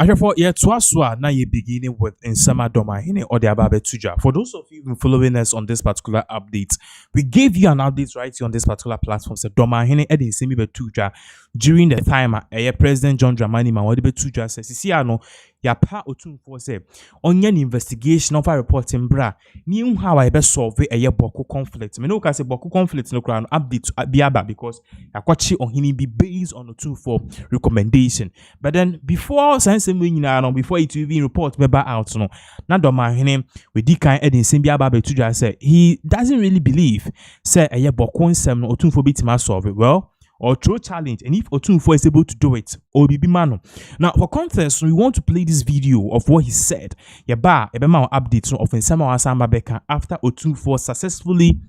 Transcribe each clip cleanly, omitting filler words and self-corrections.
Therefore, yeah, to now you're beginning with in summer Dormaahene or the Ababe Tuja. For those of you who following us on this particular update, we gave you an update right here on this particular platform. So Dormaahene Edin Semi Betuja during the time President John Dramani Mahama Betuja says, "See, no, ya pa Otumfour say onion investigation of a reporting bra. Knew how I best solve a Bawku conflict. Me no can say Bawku conflict no crown update biaba because Akwachi on him be based on Otumfour recommendation. But then before before it even report member out no na Dormaahene we di kan Edin Semi Betuja say he doesn't really believe say a Bawku nsem no Otumfour bitima solve it well. Or through challenge, and if Otumfour is able to do it, or be mano. Now, for context, we want to play this video of what he said. Yaba, ebema updates of Nsema Wasamba Beka after Otumfour successfully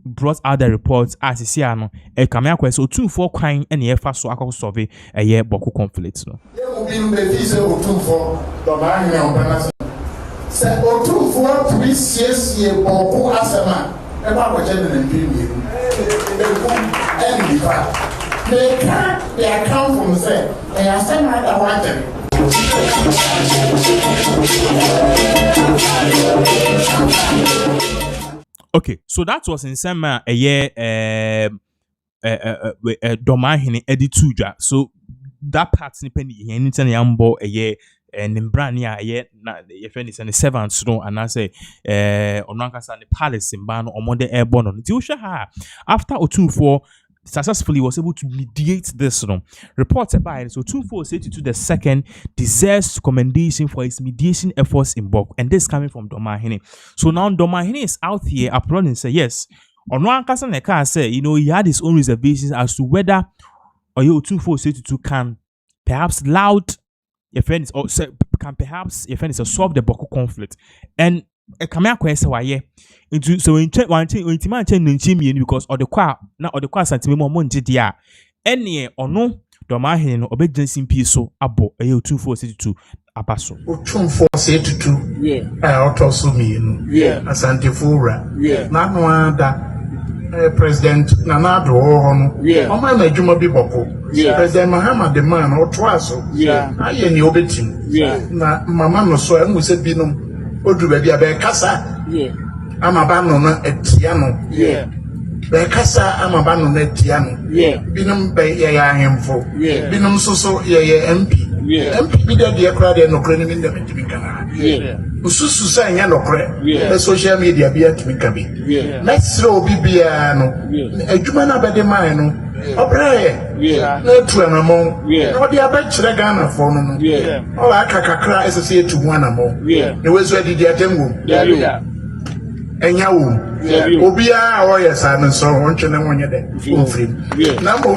brought out the reports as he said, a camera quest Otumfour crying and the first so I survey a year Bawku conflict. No. Otumfour to be serious Bawku asema. Eba ko jẹ́ nínú ìpínlẹ̀ ẹni fa they can't account for themselves they are saying that I want them. Okay, so that was in some a year Dormaahene Edituja. So that part nipendi anything yambo a year Nimbrania na your friend is an 7th no and I say Onankasa the palace in Bano or Monday airborne on the after Otumfour successfully was able to mediate this no reported by so Otumfour said to the second deserves commendation for his mediation efforts in Bawku, and this coming from Dormaahene. So now Dormaahene is out here applauding and say yes Onankasa Neka say he had his own reservations as to whether Otumfour said to can perhaps loud your friend is also can perhaps your friend is solve the Bawku conflict and a camera question why into so in check one thing because or the qua now or the qua sentiment money dia any or no Dormaahene no obedience peace so abo a Otumfour say to abaso Otumfour say to also me asante fura na no da President Nana Adwoho no o ma na adwuma bi Bawku President Mahama the man or twice aye ni obetim na mama no so emu se binom odu ba bia be kasa amaba no na etia no be kasa amaba no na etia no binom be ye ya ahemfo binom so ye MP bi de kra de no kra ni ndem ntimi kana ususu sa nya no kra be social media bi atimi kabi let's throw bibia no adwuma na be de man no obraye na tuanamo na odi abachire Ghana for no o aka kakra esese etu mu anamo ne wezu adidi atemwo enya wo obia o yesa no so wonche na wonye de ofrim na mo.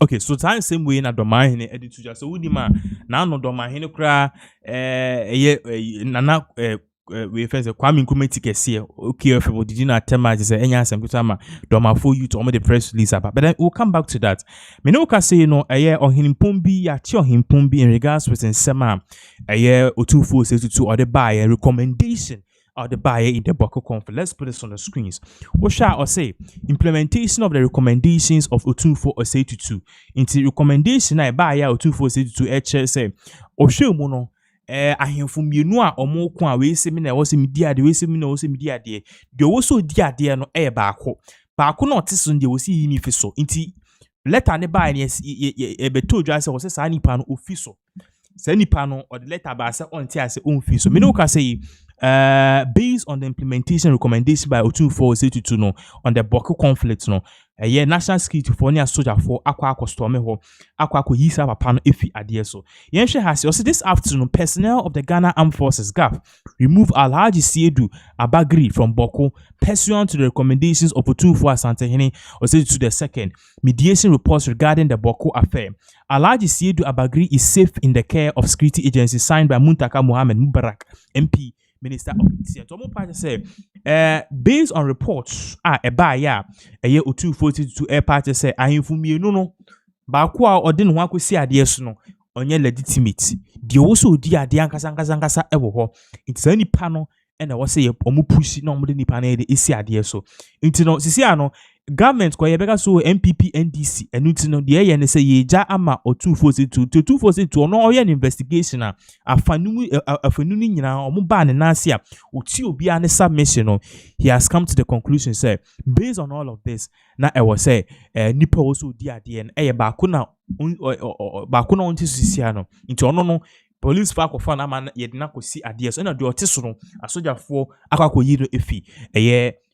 Okay, so time same way na Dormaahene Edituja. So udima na no Dormaahene kra nana we friends Kwame Nkrumah tikesi okay if we did not tell me say enya asem kutama Dormaahene you to the press release about, but then we'll come back to that. Me no ka say ohinimpombi ya ti ohinimpombi in regards with nsema Otumfour say to or the buyer recommendation or the buyer in the Bawku conflict. Let's put this on the screens. Osha or say implementation of the recommendations of Otumfour or say to into recommendation I buyer Otumfour say to HSA Osha mono ahemfo mienu a omo ko a we se me na wo se media de we se me na wo se media de wo so dia de no baako na oteso de wo se yimi fi so nti letter ne ba ne e beto dwa se wo se sa nipa no ofiso sa nipa no or the letter ba se on ti ase on fi so me no ka say based on the implementation recommendation by Otumfour say to no on the Bawku conflict no national security for near soldier for aqua storm ho aqua yisa papa no efi ade so yen hwe has also this afternoon personnel of the Ghana Armed Forces GAF remove Alhaji Siedu Abagri from Bawku pursuant to the recommendations of Otumfour Asantehene or say to the second mediation reports regarding the Bawku affair. Alhaji Siedu Abagri is safe in the care of security agencies signed by Muntaka Mohammed Mubarak MP Minister of Interior. Tomo party say based on reports Otumfour to air party say ahemfo mienu no baako a ode no akosi ade so no onye legitimate de wo so di ade ankasa ewo ho nti nipa no na wo say omo push na omo de nipa na de esi ade so nti no sisi ano government kwa yebeka so MPP NDC enuti no de ye ne say yeja ama Otumfour to ono oye investigation a afanu ni nyina omo ba ne nase a oti obi a ne submission no he has come to the conclusion say based on all of this na e was say nipa also di ade en e Bawku na onti sisia no nti ono no police fa akofa na ma ye de na kosi ade so na de otiso no asojafo akakoyi no efi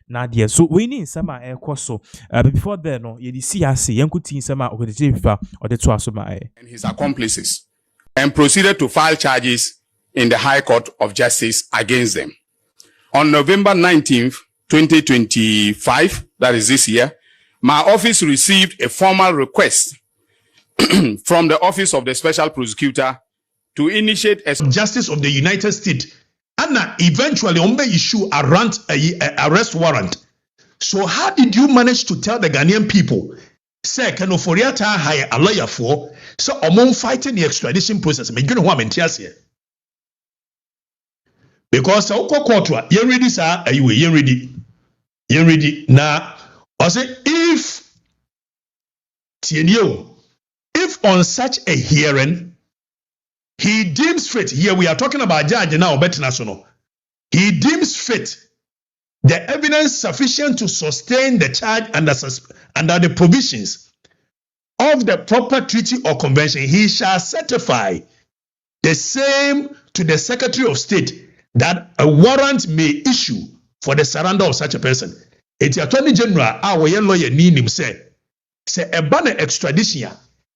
Nadia. So we need some so but before then no you see us yankuti some or the two and his accomplices and proceeded to file charges in the High Court of Justice against them. On November 19th, 2025, that is this year, my office received a formal request from the Office of the Special Prosecutor to initiate a Justice of the United States and eventually issue a arrest warrant. So how did you manage to tell the Ghanaian people, say, can Oforiata hire a lawyer for, so among fighting the extradition process? Because you ready, sir, you ready. Now, I say, if on such a hearing, he deems fit, here we are talking about judge now, but national. He deems fit the evidence sufficient to sustain the charge under the provisions of the proper treaty or convention. He shall certify the same to the Secretary of State that a warrant may issue for the surrender of such a person. It's Attorney General, our lawyer, Ninim say a banner extradition,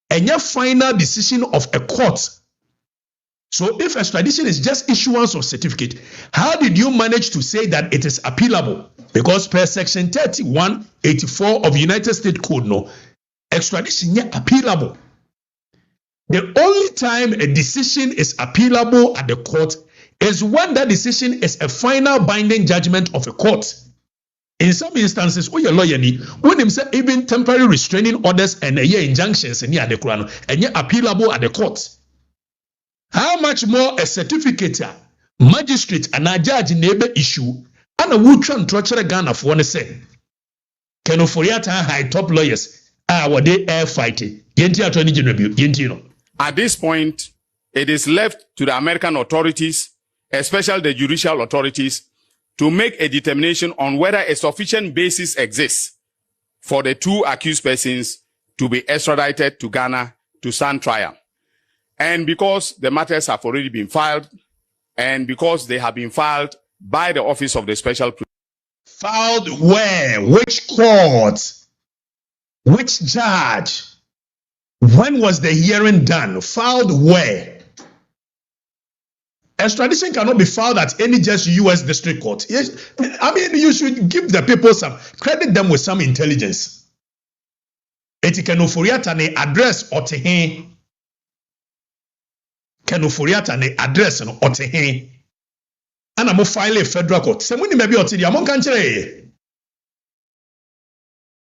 and your final decision of a court. So if extradition is just issuance of certificate, how did you manage to say that it is appealable? Because per section 3184 of United States Code, no, extradition is appealable. The only time a decision is appealable at the court is when that decision is a final binding judgment of a court. In some instances, when him say even temporary restraining orders and injunctions near the Quran and yet appealable at the court. How much more a certificate, magistrate, and a judge neighbor issue, and a wood try to Ghana for one say. Can Oforiata high top lawyers are they air fighting? At this point, it is left to the American authorities, especially the judicial authorities, to make a determination on whether a sufficient basis exists for the two accused persons to be extradited to Ghana to stand trial. And because the matters have already been filed, and because they have been filed by the Office of the Special Prosecutor. Filed where? Which court? Which judge? When was the hearing done? Filed where? Extradition cannot be filed at any just U.S. district court. Yes, I mean, you should give the people some, credit them with some intelligence. Etikenophoriata ne address otehe. Kenoforiata ne address no otehe. Ana mo file a federal court. Se muni maybe otidi amon kan kire.